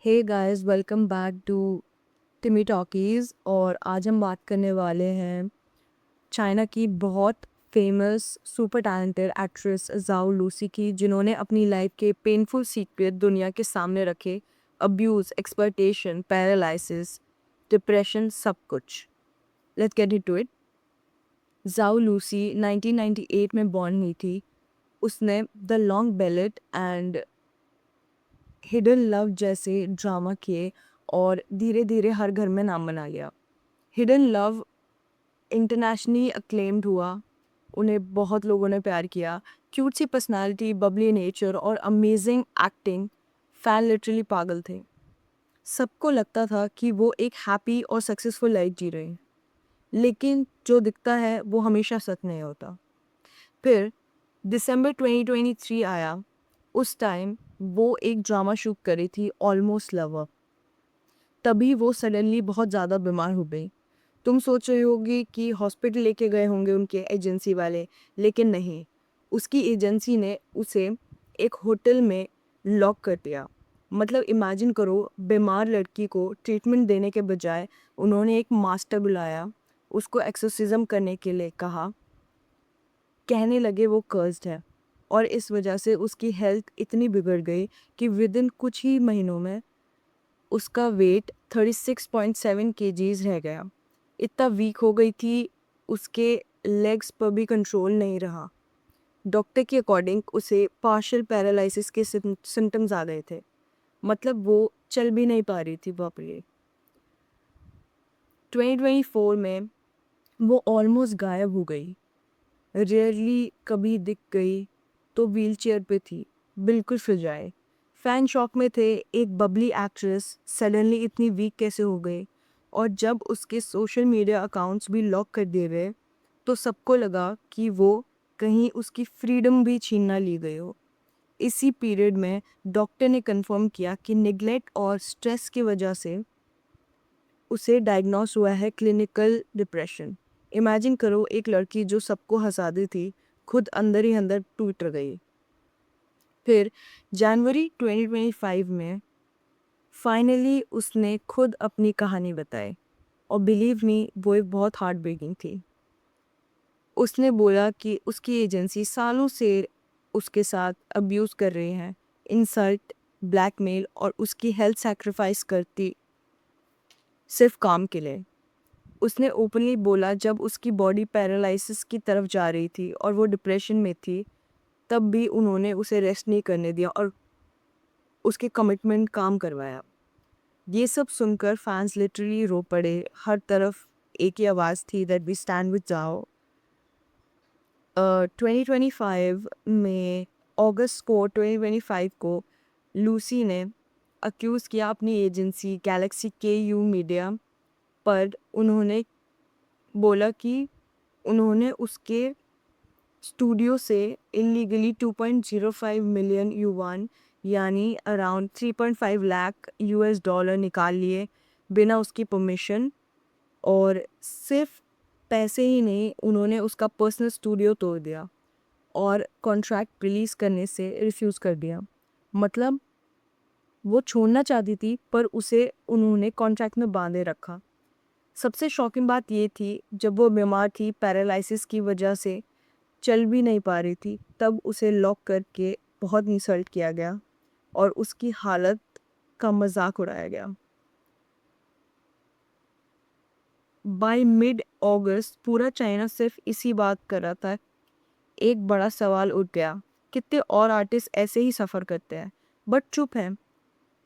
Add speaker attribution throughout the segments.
Speaker 1: Hey guys, welcome back to Timmy talkies. और आज हम बात करने वाले हैं चाइना की बहुत famous super talented actress Zhao Lucy की, जिन्होंने अपनी लाइफ के पेनफुल सीक्रेट दुनिया के सामने रखे। अब्यूज़, एक्सप्लॉयटेशन, पैरालिसिस, डिप्रेशन, सब कुछ। Let's get into it. Zhao Lucy 1998 में बॉर्न हुई थी। उसने the long ballot and hidden love जैसे ड्रामा किए और धीरे धीरे हर घर में नाम बना लिया। हिडन लव इंटरनेशनली अक्लेम्ड हुआ, उन्हें बहुत लोगों ने प्यार किया। क्यूट सी पर्सनालिटी, बबली नेचर और अमेजिंग एक्टिंग, फैन लिटरली पागल थे। सबको लगता था कि वो एक हैप्पी और सक्सेसफुल लाइफ जी रहे हैं, लेकिन जो दिखता है वो हमेशा सच नहीं होता। फिर दिसंबर 2023 आया। उस टाइम वो एक ड्रामा शूट करी थी, ऑलमोस्ट लवर। तभी वो सडनली बहुत ज़्यादा बीमार हो गई। तुम सोच रहे होगी कि हॉस्पिटल लेके गए होंगे उनके एजेंसी वाले, लेकिन नहीं। उसकी एजेंसी ने उसे एक होटल में लॉक कर दिया। मतलब इमेजिन करो, बीमार लड़की को ट्रीटमेंट देने के बजाय उन्होंने एक मास्टर बुलाया, उसको एक्सोर्सिज्म करने के लिए कहा। कहने लगे वो कर्स्ड है, और इस वजह से उसकी हेल्थ इतनी बिगड़ गई कि विद इन कुछ ही महीनों में उसका वेट 36.7 केजीज रह गया। इतना वीक हो गई थी, उसके लेग्स पर भी कंट्रोल नहीं रहा। डॉक्टर के अकॉर्डिंग उसे पार्शियल पैरालिसिस के सिम्टम्स आ गए थे। मतलब वो चल भी नहीं पा रही थी प्रॉपर्ली। 2024 में वो ऑलमोस्ट गायब हो गई। रेयरली कभी दिख गई तो व्हीलचेयर पे थी, बिल्कुल फ्रजाइल। फैन शॉक में थे, एक बबली एक्ट्रेस सडनली इतनी वीक कैसे हो गई। और जब उसके सोशल मीडिया अकाउंट्स भी लॉक कर दिए गए, तो सबको लगा कि वो कहीं उसकी फ्रीडम भी छीन ना ली गई हो। इसी पीरियड में डॉक्टर ने कंफर्म किया कि निगलेक्ट और स्ट्रेस की वजह से उसे डायग्नोस हुआ है क्लिनिकल डिप्रेशन। इमेजिन करो, एक लड़की जो सबको हंसाती थी, खुद अंदर ही अंदर टूट गई। फिर जनवरी 2025 में फाइनली उसने खुद अपनी कहानी बताई, और बिलीव मी, वो एक बहुत हार्ट ब्रेकिंग थी। उसने बोला कि उसकी एजेंसी सालों से उसके साथ अब्यूज़ कर रही हैं, इंसल्ट, ब्लैकमेल, और उसकी हेल्थ सैक्रिफाइस करती सिर्फ काम के लिए। उसने ओपनली बोला जब उसकी बॉडी पैरालिसिस की तरफ जा रही थी और वो डिप्रेशन में थी, तब भी उन्होंने उसे रेस्ट नहीं करने दिया और उसके कमिटमेंट काम करवाया। ये सब सुनकर फैंस लिटरली रो पड़े। हर तरफ एक ही आवाज़ थी, दैट वी स्टैंड विद जाओ। 2025 में अगस्त को 2025 को लूसी ने अक्यूज़ किया अपनी एजेंसी गैलेक्सी के यू मीडिया पर। उन्होंने बोला कि उन्होंने उसके स्टूडियो से इलीगली 2.05 मिलियन युवान, यानी अराउंड 3.5 लाख यूएस डॉलर निकाल लिए बिना उसकी परमिशन। और सिर्फ पैसे ही नहीं, उन्होंने उसका पर्सनल स्टूडियो तोड़ दिया और कॉन्ट्रैक्ट रिलीज़ करने से रिफ्यूज़ कर दिया। मतलब वो छोड़ना चाहती थी, पर उसे उन्होंने कॉन्ट्रैक्ट में बांधे रखा। सबसे शॉकिंग बात ये थी, जब वो बीमार थी पैरालिसिस की वजह से, चल भी नहीं पा रही थी, तब उसे लॉक करके बहुत इंसल्ट किया गया और उसकी हालत का मजाक उड़ाया गया। बाय मिड अगस्त पूरा चाइना सिर्फ इसी बात कर रहा था। एक बड़ा सवाल उठ गया, कितने और आर्टिस्ट ऐसे ही सफ़र करते हैं बट चुप हैं?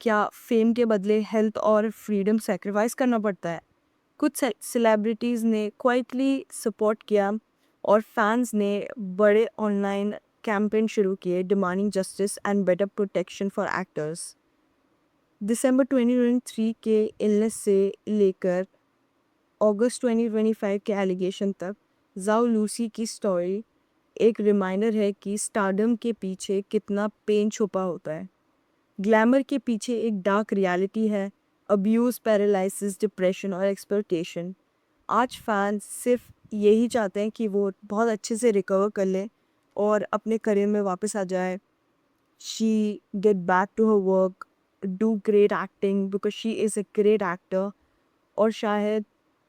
Speaker 1: क्या फेम के बदले हेल्थ और फ्रीडम सेक्रीफाइस करना पड़ता है? कुछ सेलिब्रिटीज़ ने क्वाइटली सपोर्ट किया, और फैंस ने बड़े ऑनलाइन कैंपेन शुरू किए demanding justice and better protection for actors. दिसंबर 2023 के इलनेस से लेकर अगस्त 2025 के एलिगेशन तक, जाओ लूसी की स्टोरी एक रिमाइंडर है कि स्टारडम के पीछे कितना पेन छुपा होता है। ग्लैमर के पीछे एक डार्क रियलिटी है, अब्यूज़, पैरालिसिस, डिप्रेशन और एक्सप्लॉयटेशन। आज फैंस सिर्फ यही चाहते हैं कि वो बहुत अच्छे से रिकवर कर ले और अपने करियर में वापस आ जाए। She get back to her work, do great acting because she is a great actor. और शायद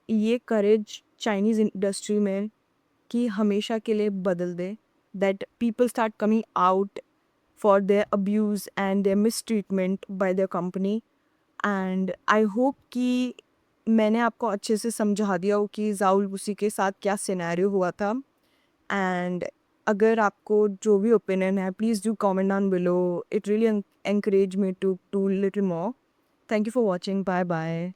Speaker 1: ये करेज चाइनीज़ इंडस्ट्री में कि हमेशा के लिए बदल दे, that people start coming out for their abuse and their mistreatment by their company. And I hope कि मैंने आपको अच्छे से समझा दिया हो कि ज़ाओ लूसी के साथ क्या सिनेरियो हुआ था. एंड अगर आपको जो भी ओपिनियन है, please do comment down below. It really encourage me to do little more. Thank you for watching. Bye bye.